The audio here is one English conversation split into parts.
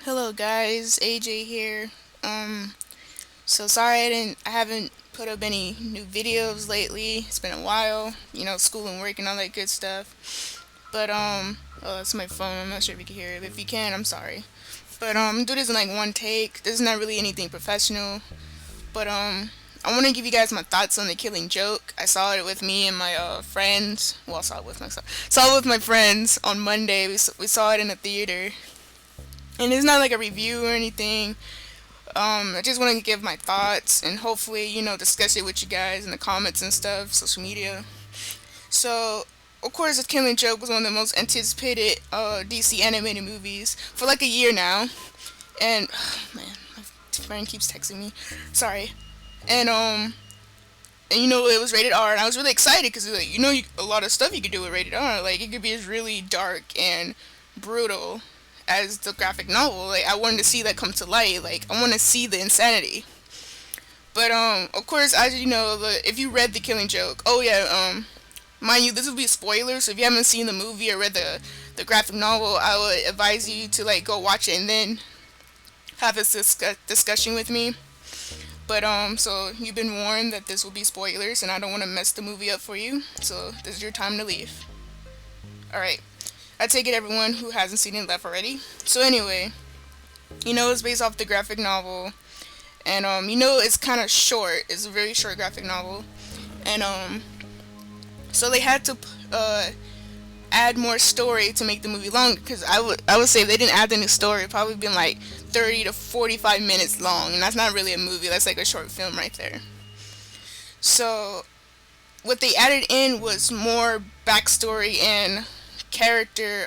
Hello guys, AJ here. So sorry I haven't put up any new videos lately. It's been a while, school and work and all that good stuff. But oh, that's my phone. I'm not sure if you can hear it. If you can, I'm sorry. But do this in like one take. This is not really anything professional. But I want to give you guys my thoughts on The Killing Joke. I saw it with me and my friends. Well, I saw it with myself. Saw it with my friends on Monday. We saw it in the theater. And it's not like a review or anything. I just want to give my thoughts and hopefully, discuss it with you guys in the comments and stuff, social media. So, of course, The Killing Joke was one of the most anticipated DC animated movies for like a year now. And, man, my friend keeps texting me. Sorry. And, it was rated R, and I was really excited because, like, a lot of stuff you could do with rated R. Like, it could be as really dark and brutal as the graphic novel. Like I wanted to see that come to light. Like I want to see the insanity. But of course, as you know, if you read The Killing Joke, oh yeah, mind you, this will be a spoiler. So if you haven't seen the movie or read the graphic novel, I would advise you to like go watch it and then have this discussion with me. But so you've been warned that this will be spoilers, and I don't want to mess the movie up for you. So this is your time to leave. All right. I take it everyone who hasn't seen it left already. So anyway, it's based off the graphic novel, and it's kind of short. It's a very short graphic novel, and so they had to add more story to make the movie longer. Because I would say if they didn't add any story, it'd probably been like 30 to 45 minutes long, and that's not really a movie. That's like a short film right there. So what they added in was more backstory and character,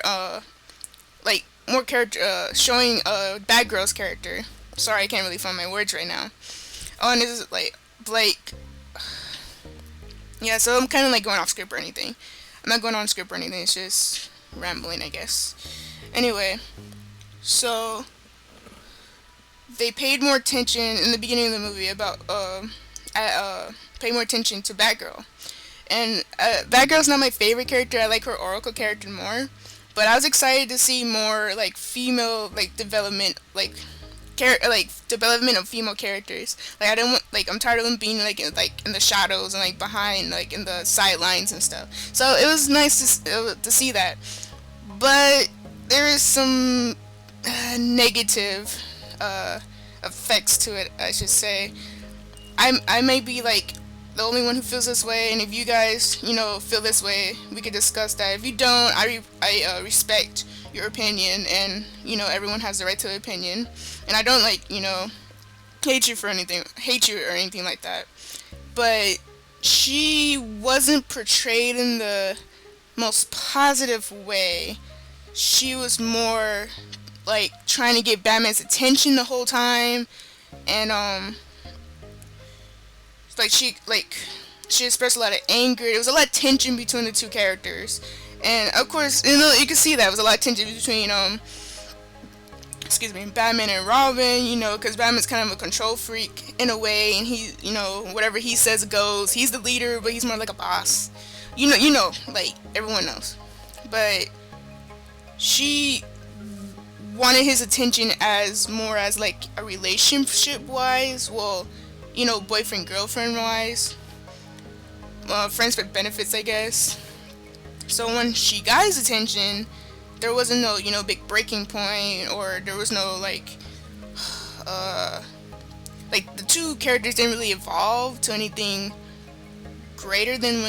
like more character, showing Batgirl's character. Sorry, I can't really find my words right now. Oh, and this is like, yeah. So I'm kind of like going off script or anything. I'm not going on script or anything. It's just rambling, I guess. Anyway, so they paid more attention in the beginning of the movie about pay more attention to Batgirl. And Batgirl's not my favorite character. I like her Oracle character more. But I was excited to see more like female like development, like development of female characters. Like I don't want, like I'm tired of them being like in the shadows and like behind, like in the sidelines and stuff. So it was nice to see that. But there is some negative effects to it, I should say. I may be like the only one who feels this way, and if you guys, feel this way, we could discuss that. If you don't, I respect your opinion, and everyone has the right to an opinion, and I don't hate you or anything like that. But she wasn't portrayed in the most positive way. She was more like trying to get Batman's attention the whole time, and she expressed a lot of anger. There was a lot of tension between the two characters, and of course, you can see that there was a lot of tension between excuse me, Batman and Robin. Because Batman's kind of a control freak in a way, and he, whatever he says goes. He's the leader, but he's more like a boss. Like everyone knows. But she wanted his attention as more as like a relationship wise. Well, boyfriend girlfriend wise, friends with benefits, I guess. So when she got his attention, there wasn't no big breaking point, or there was no like the two characters didn't really evolve to anything greater than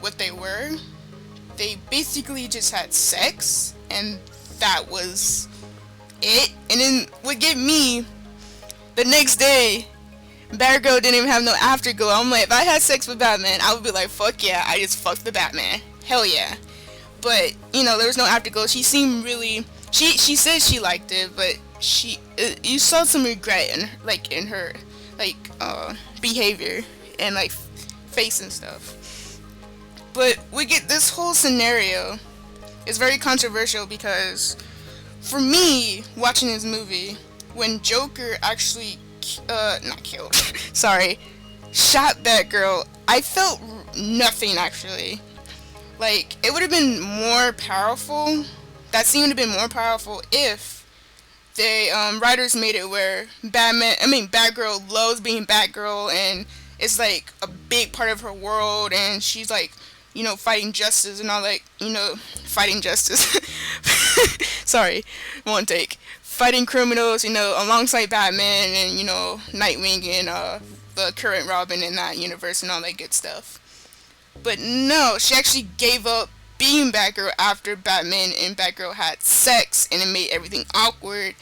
what they were. They basically just had sex, and that was it. And then what get me, the next day, Batgirl didn't even have no afterglow. I'm like, if I had sex with Batman, I would be like, fuck yeah, I just fucked the Batman. Hell yeah. But, there was no afterglow. She seemed really, she said she liked it, but you saw some regret in her, behavior and, face and stuff. But we get this whole scenario is very controversial because, for me, watching this movie, when Joker actually not killed, sorry, shot Batgirl, I felt nothing actually. Like, it would have been more powerful, that scene would have been more powerful if they writers made it where Batgirl loves being Batgirl, and it's like a big part of her world, and she's like, fighting justice and all that, fighting justice. Sorry, one take. Fighting criminals, alongside Batman and Nightwing and the current Robin in that universe and all that good stuff. But no, she actually gave up being Batgirl after Batman and Batgirl had sex, and it made everything awkward.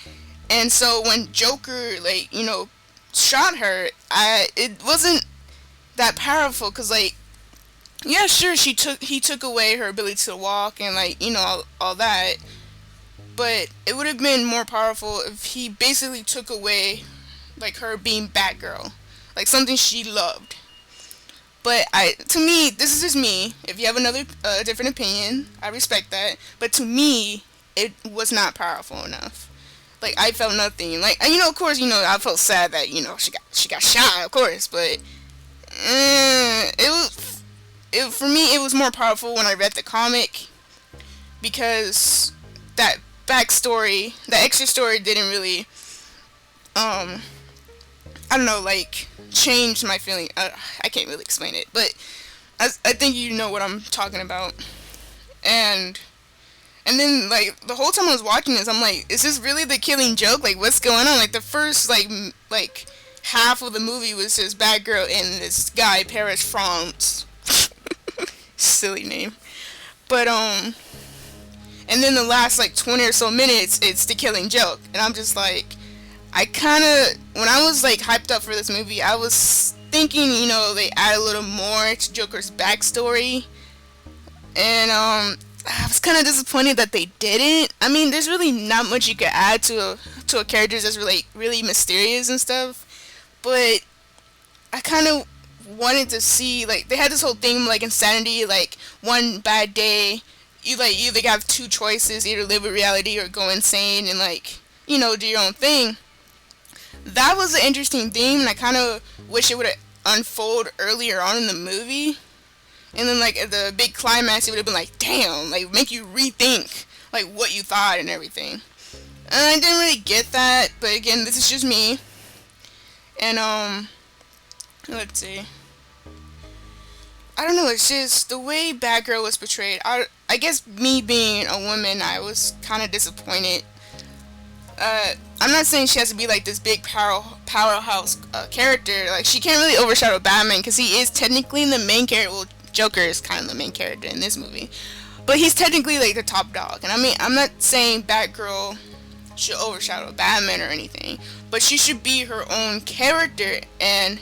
And so when Joker, like, shot her, it wasn't that powerful, because, like, yeah, sure, he took away her ability to walk and, like, all that, but it would have been more powerful if he basically took away, like, her being Batgirl, like something she loved. But to me, this is just me. If you have another different opinion, I respect that. But to me, it was not powerful enough. Like, I felt nothing. Like, and, of course, I felt sad that she got shot, of course. But for me, it was more powerful when I read the comic, because that backstory, that extra story, didn't really I don't know, like, changed my feeling. I can't really explain it, but I think you know what I'm talking about. And then, like, the whole time I was watching this, I'm like, is this really the Killing Joke? Like, what's going on? Like, the first, like half of the movie was just Batgirl and this guy, Paris France. Silly name. But, and then the last, like, 20 or so minutes, it's the Killing Joke. And I'm just like, when I was, like, hyped up for this movie, I was thinking, they add a little more to Joker's backstory. And, I was kind of disappointed that they didn't. I mean, there's really not much you could add to a character that's really mysterious and stuff. But I kind of wanted to see, like, they had this whole thing, like, insanity, like, one bad day, you either have two choices, either live with reality or go insane and, like, do your own thing. That was an interesting theme, and I kind of wish it would have unfolded earlier on in the movie. And then, like, at the big climax, it would have been like, damn, like, make you rethink, like, what you thought and everything. And I didn't really get that, but again, this is just me. And, let's see. I don't know, it's just the way Batgirl was portrayed. I guess me being a woman, I was kind of disappointed. I'm not saying she has to be, like, this big powerhouse character. Like, she can't really overshadow Batman, because he is technically the main character. Well, Joker is kind of the main character in this movie, but he's technically, like, the top dog. And I mean, I'm not saying Batgirl should overshadow Batman or anything, but she should be her own character and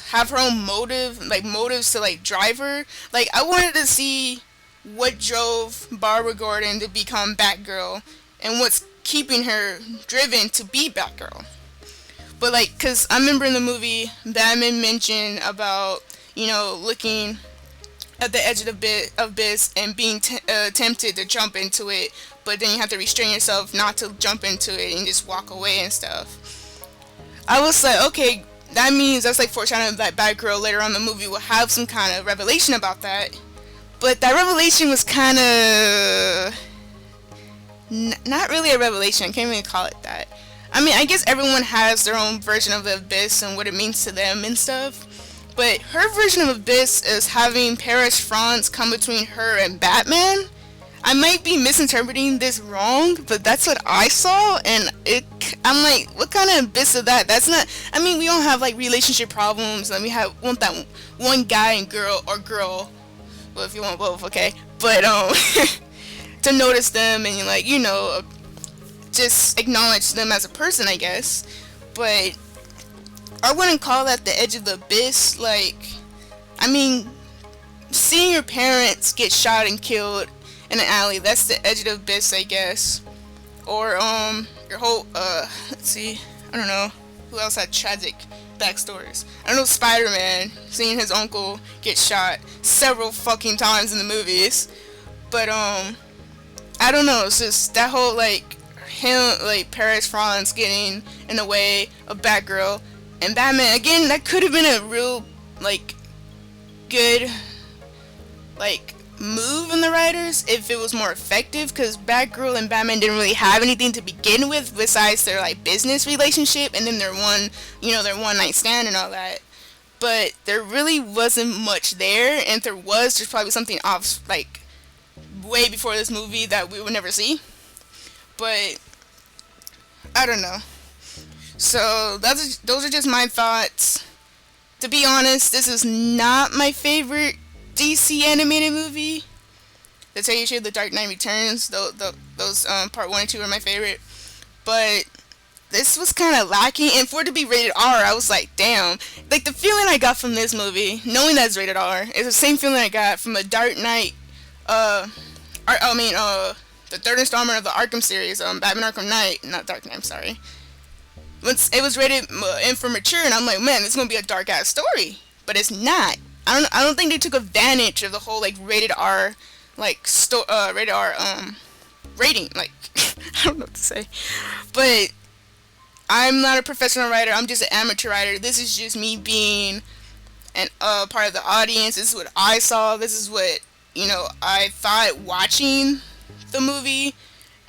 have her own motives to, like, drive her. Like, I wanted to see what drove Barbara Gordon to become Batgirl and what's keeping her driven to be Batgirl. But, like, because I remember in the movie, Batman mentioned about, looking at the edge of the abyss and being tempted to jump into it, but then you have to restrain yourself not to jump into it and just walk away and stuff. I was like, okay, that means that's like foreshadowing that Batgirl later on in the movie will have some kind of revelation about that. But that revelation was kind of not really a revelation. I can't even call it that. I mean, I guess everyone has their own version of the abyss and what it means to them and stuff. But her version of abyss is having Paris France come between her and Batman. I might be misinterpreting this wrong, but that's what I saw, and I'm like, what kind of abyss is that? That's not. I mean, we all have, like, relationship problems, and we want that one guy and girl, or girl, well, if you want both, okay. But to notice them and, like, just acknowledge them as a person, I guess. But I wouldn't call that the edge of the abyss. Like, I mean, seeing your parents get shot and killed in an alley, that's the edge of the abyss, I guess. Or your whole let's see, I don't know who else had tragic backstories. I don't know, Spider-Man, seeing his uncle get shot several fucking times in the movies. But I don't know, it's just that whole, like, him, like, Paris France getting in the way of Batgirl and Batman. Again, that could have been a real, like, good, like, move in the writers if it was more effective, because Batgirl and Batman didn't really have anything to begin with besides their like business relationship and then their their one night stand and all that. But there really wasn't much there, and if there was, there's probably something off like way before this movie that we would never see. But I don't know. So those are just my thoughts. To be honest, this is not my favorite DC animated movie. To tell you the truth, The Dark Knight Returns, those part 1 and 2 are my favorite. But this was kind of lacking, and for it to be rated R, I was like, damn. Like, the feeling I got from this movie, knowing that it's rated R, is the same feeling I got from the Dark Knight, the third installment of the Arkham series, Batman Arkham Knight, not Dark Knight, I'm sorry. Once it was rated M for mature, and I'm like, man, this is gonna be a dark ass story, but it's not. I don't think they took advantage of the whole like rated R, like rated R rating. Like I don't know what to say, but I'm not a professional writer. I'm just an amateur writer. This is just me being an part of the audience. This is what I saw. This is what I thought watching the movie.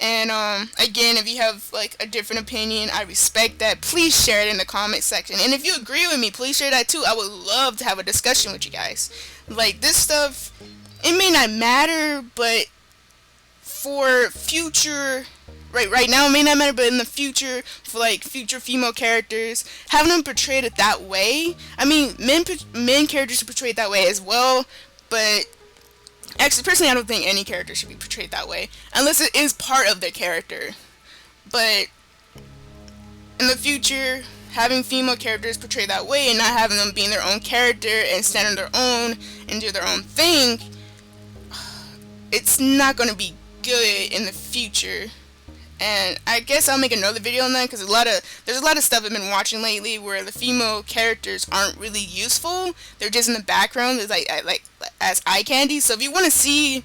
And again, if you have like a different opinion, I respect that. Please share it in the comment section. And if you agree with me, please share that too. I would love to have a discussion with you guys. Like this stuff, it may not matter, but for future, right now it may not matter, but in the future, for like future female characters, having them portrayed it that way. I mean, men characters are portrayed that way as well, but actually, personally, I don't think any character should be portrayed that way unless it is part of their character. But in the future, having female characters portrayed that way and not having them being their own character and stand on their own and do their own thing, it's not going to be good in the future. And I guess I'll make another video on that because there's a lot of stuff I've been watching lately where the female characters aren't really useful. They're just in the background. It's like as eye candy. So if you want to see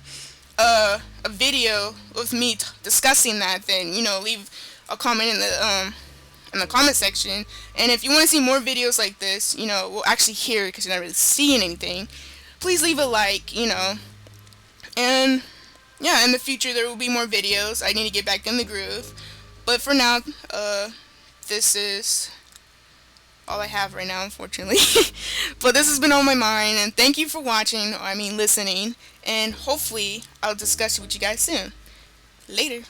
a video with me discussing that, then leave a comment in the comment section. And if you want to see more videos like this, we'll actually hear it because you're not really seeing anything. Please leave a like, and yeah, in the future there will be more videos. I need to get back in the groove. But for now, this is all I have right now, unfortunately. But this has been on my mind, and thank you for watching, listening, and hopefully I'll discuss it with you guys soon. Later.